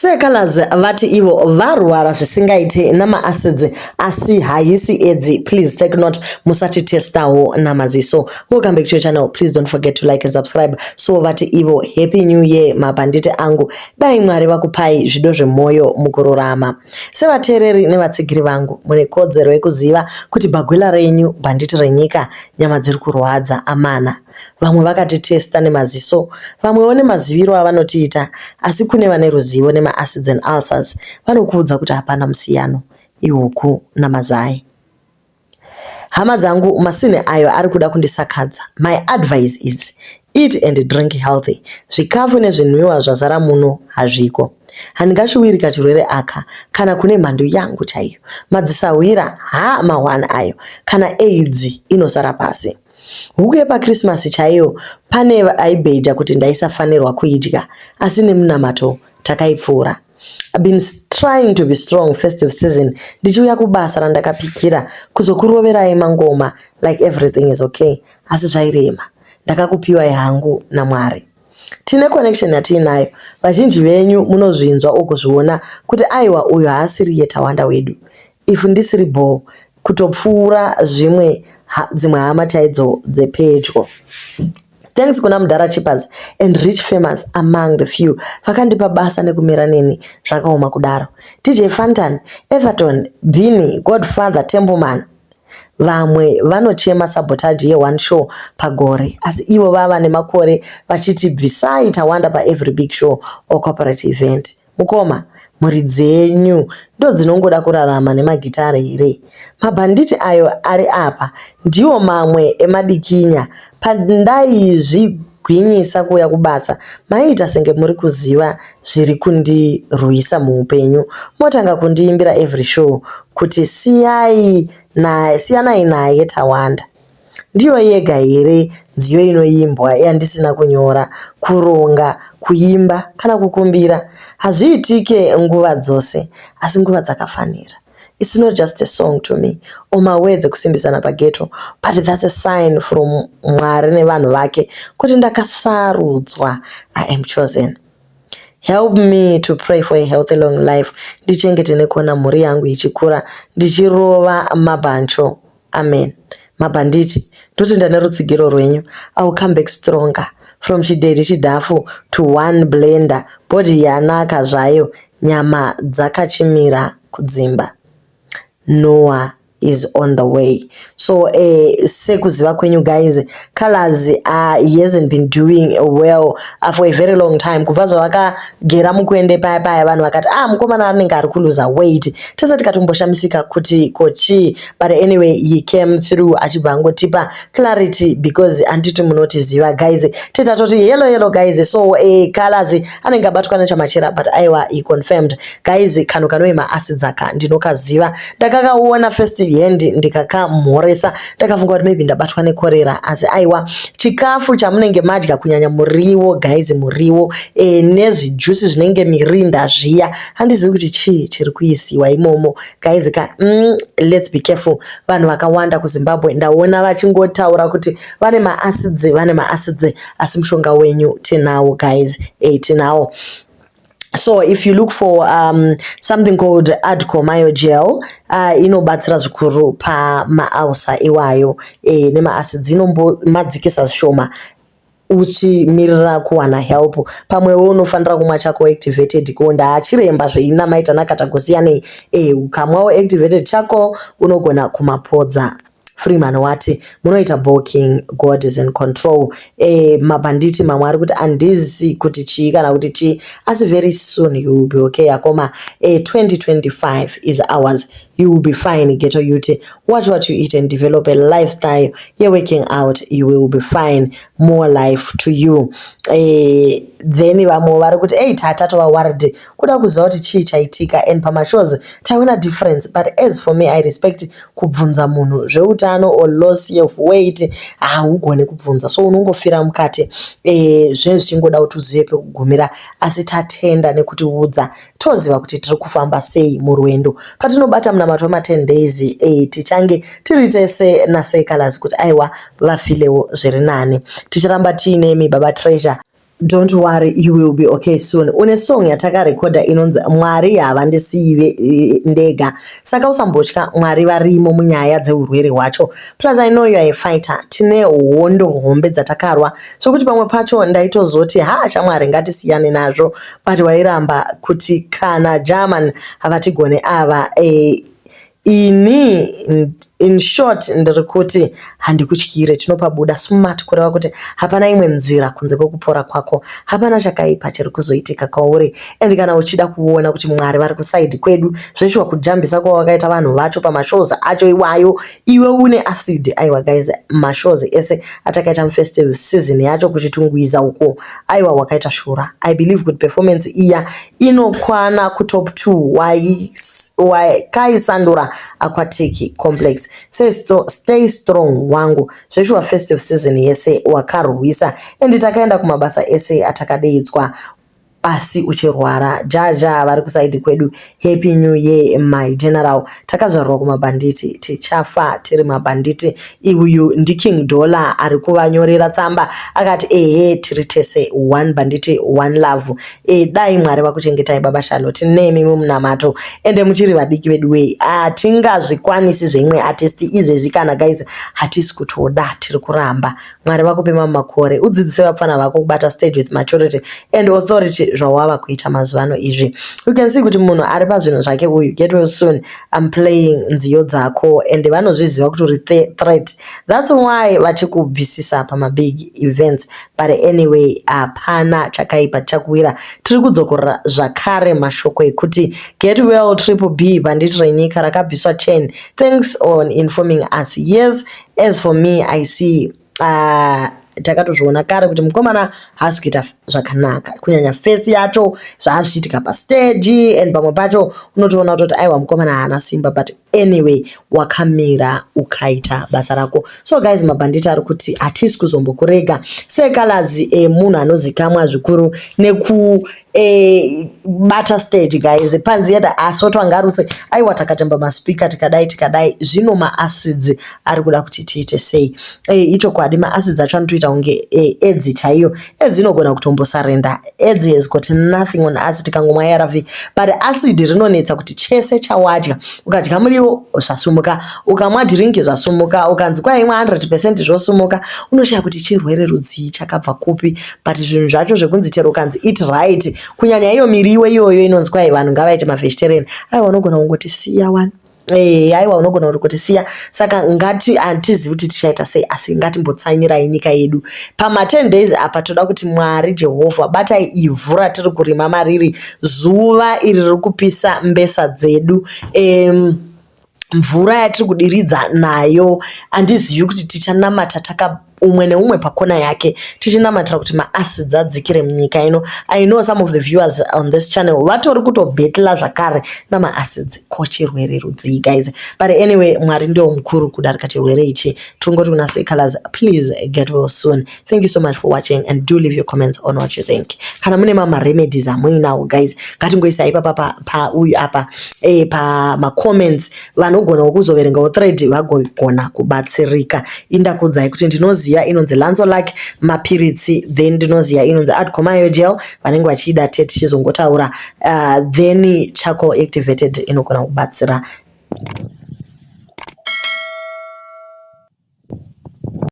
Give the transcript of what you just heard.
Colors vati ivo varwara zvisingaite namaacids asi haisi edzi. Please take note, musati testawo namaziso. Welcome back to your channel. Please don't forget to like and subscribe. So vati ivo happy new year mabanditi angu. Dai Mwari vakupai zvido zvemoyo mukururama. Sevateereri nevatsigiri vangu mune kodzero yekuziva kuti bagwila renyu banditi renyika nyama dziri kurwadza amana. Vamwe vakatitesta nemaziso, vamwewo nemaziviro avanotiita, asi kune vane ruzivo nema-acids and ulcers vanokuudza kuti hapana musiyano, ihuku namazai. Hama dzangu masine ayo ari kuda kundisakadza. My advice is eat and drink healthy. Zvikafu nezvinwiwa zvazara muno hazviko. Handingashuwiri kachirwere aka kana kune mhando yangu chaiyo. Madzisawira mawana ayo kana AIDS inosara pasi. Huku yepaKrismasi chaiyo pane aibheja kuti ndaisafanirwa kuidya, asi nemunamato takaipfuura. I've been trying to be strong festive season. Ndichiuya kubasa randakapikira kuzokuroverai mangoma like everything is okay. Asi zvairema. Ndakakupiwa yangu naMwari. Tine connection yatinayo. Vazhinji venyu munozvinzwa ukuzviona kuti aiwa uyo haasiri yetawanda wedu. If ndisiri bo kutopfuura dzimwe hama chaidzo dzepedyo. Thanks kuna Mudhara Chippers and rich famous among the few vakandipa basa nekumira neni zvakaoma kudaro. DJ Fantan, Everton, Bini, Godfather, Templeman. Vamwe vanochema sabotage ye1 show pagore, asi ivo vava nemakore vachiti bvisai tawanda pa every big show or corporate event. Mukoma muri dzenyu ndo dzinongoda kurarama nemagitare here. Mabhanditi ayo ari apa ndiwo mamwe emadikinya. Pandaizvigwinyisa kuuya kubasa maita senge muri kuziva zviri kundirwisa motanga kundiimbira every show kuti siyanai naye tawanda. Ndiyo yega here nziyo inoimbwa yandisina kunyora, kuronga, kuimba kana kukumbira. Hazviitike nguva dzose, asi nguva dzakafanira. It's not just a song to me or my words kusimbisana pageto, but that's a sign from Mwari nevanhu vake kuti ndakasarudzwa. I am chosen. Help me to pray for a healthy long life. Ndichengete nekona mhuri yangu ichikura ndichirova mabhancho. Amen. Mabanditi, ndoti ndane rutsigiro rwenyu. I will come back stronger. From chidedi chidafu to one blender. Body yanaka zvayo, nyama dzakachimira kudzimba. Noah is on the way. So sekuziva kwenyu guys, Colors he hasn't been doing well for a very long time. Kubva zvavakagera mukuende paya vanhu vakati mukomana anenge ari kuluza weight. Tasati katomboshamisika kuti kochi, but anyway he came through achibva angotipa clarity because anditi munotiziva guys. Tetati hello guys. So Colors anenge abatwa nechamachera, but aiwa he confirmed guys kano kanoima acids aka ndinokaziva. Ndakakaona first hand ndikakamhoresa ndakafunga kuti maybe ndabatwa nekorera, asi aiwa chikafu chamunenge madya kunyanya muriwo guys, muriwo nezvijuice zvinenge mirinda zviya, handizivi kuti chiri kuisiwa imomo guys. Let's be careful. Vanhu vakawanda kuZimbabwe ndaona vachingotaura kuti vane maacids asi mushonga wenyu tinawo guys, tinawo. So if you look for something called Adcomayo gel, inobatsira zvikuru pa maausa iwayo nema-acids, inomadzikisa zvishoma uchimirira kuwana help. Pamwewo unofanira kumwa chako activated ko ndaachiremba zveinamaita nakatagosiyana. Ukamwawo activated chako unogona kumapodza. Freeman wati munoita bulking, God is in control. Mabanditi mamwe ari kuti andizi kuti chii kana kuti chii, asi very soon you will be okay akoma. 2025 is ours. You will be fine. Ghetto youth, watch what you eat and develop a lifestyle. You're working out, you will be fine. More life to you. Then vamwe vari kuti tata tovawaridi kuda kuziva kuti chii chaitika, and pamashows taiona difference. But as for me, I respect kubvunza munhu zveutano or loss of weight. Haugone kubvunza, so unongofira mukati zvezvichingoda kuti uzive pekugumira, asi tatenda nekutiudza toziva kuti tiri kufamba sei murwendo. Patinobata munamato ma10 days tichange tiri tese nasei Colors kuti aiwa vafilewo zviri nani. Tichiramba tiine mi Baba Treasure Don't worry, you will be okay soon. Une song yatakarekodha inonzi Mwari havandisiive ndega. Saka usambotya, Mwari varimo munyaya dzeurwere hwacho. Plus I know you are a fighter. Tine hondo hombe dzatakarwa. Zvokuti pamwe pacho ndaitozoti shamwari ngatisiyane nazvo. But wairamba kuti kana German havatigone ava. Ini in short ndiri kuti handikutyire, tinopabuda smart kureva kuti hapana imwe nzira kunze kwekupora kwako, hapana chakaipa chiri kuzoitika kwauri. And kana uchida kuona kuti Mwari vari kusaidi kwedu, zveshe kujambisa kwawakaita vanhu vacho pamashows acho iwayo, iwe une acid. Aiwa guys, mashows ese atakaita mufestival season yacho kuchitungwiza uko, aiwa wakaita shura. I believe kuti performance iya inokwana kutop 2 wakaisandura Aquatic Complex. Stay strong wangu, zveshuwa festive season yese wakarwisa, and takaenda kumabasa ese atakadeidzwa. Asi uchirwara jaja vari kusaidi kwedu, happy new year my general. Takazvarwa kumabanditi, tichafa tiri mabanditi. Iuyu ndi King Dollar ari kuvanyorera tsamba akati tiri tese one banditi one love. Dai Mwari vakuchengetai baba Charlotte nemi munamato, ende muchiri vadiki vedu wei. Hatingazvikwanisi zveimwe artist izvezvi kana guys, hatisi kutoda, tiri kuramba. Mwari vakupe makore, udzidzise vapfana vako kubata stage with maturity and authority zvawava kuita mazuvano izvi. You can see kuti munhu ari pazvinhu zvake uyu, get well soon, I'm playing nziyo dzako, and vanozviziva kuti uri threat. That's why vachikubvisisa pamabig events. But anyway, hapana chakaipa chakuwira. Tiri kudzokorera zvakare mashoko ekuti get well Triple B banditi renyika rakabviswa chain. Thanks on informing us. Yes, as for me I see takatozviona kare kuti mukomana haasi kuita zvakanaka, kunyanya face yacho zvaazviitika pastage, and pamwe pacho unotoona kuti aiwa mukomana haana simba. But anyway, wakamira ukaita basa rako. So guys, mabanditi ari kuti hatisi kuzombokurega sekalazi munhu anozikamwa zvikuru neku bata stage guys. Panzi yeda asoto angaruse aiwa takatemba maspika tikadai zvino maacids ari kuda kuti tiite sei. Icho kwadi maacids acho anotoita unge edzi chaiyo. Edzi inogona kutombosarenda. Edzi has got nothing on us tikangomwa ARV. But acid rinonetsa kuti chese chawadya, ukadya muriwo zvasumuka, ukamwa drink zvasumuka, ukanzi kwa imwe 100% zvosumuka, unoshaya kuti chirwere rudzii chakabva kupi. But zvinhu zvacho zvekunzi chero ukanzi eat right, kunyanya iyo miriwo iyoyo inonzi kwai vanhu ngavaite mavegetarian, aiwa unogona kungoti siya one. Aiwa unogona kuti siya. Saka ngati hatizivi kuti tichaita sei, asi ngatimbotsvanyirai nyika yedu pama 10 days apa. Toda kuti Mwari Jehovha batai ivhu ratiri kurima mariri, zuva iri riri kupisa mbesa dzedu, mvura yatiri kudiridza nayo. Handizivi kuti tichanamata umwe neumwe pakona yake, tichinamatira kuti maacids adzikire munyika ino. I know some of the viewers on this channel vatori kutobhetla zvakare namaacids. Ko chirwere rudzii guys. But anyway, Mwari ndio mukuru kudarika chirwere ichi. Tungoti kuna say colors, please get well soon. Thank you so much for watching, and do leave your comments on what you think. Kana mune mama remedies amuinawo guys, ngatingoisai pa uyu apa pa comments. Vanogona kuzoverenga thread vagogona kubatsirika. Indakudzai kuti ndinoziva inonzi Lanzolac mapiritsi, then ndinoziva inonzi Adcomayo gel vanenge vachida tichizongotaura, then charcoal activated inogona kubatsira.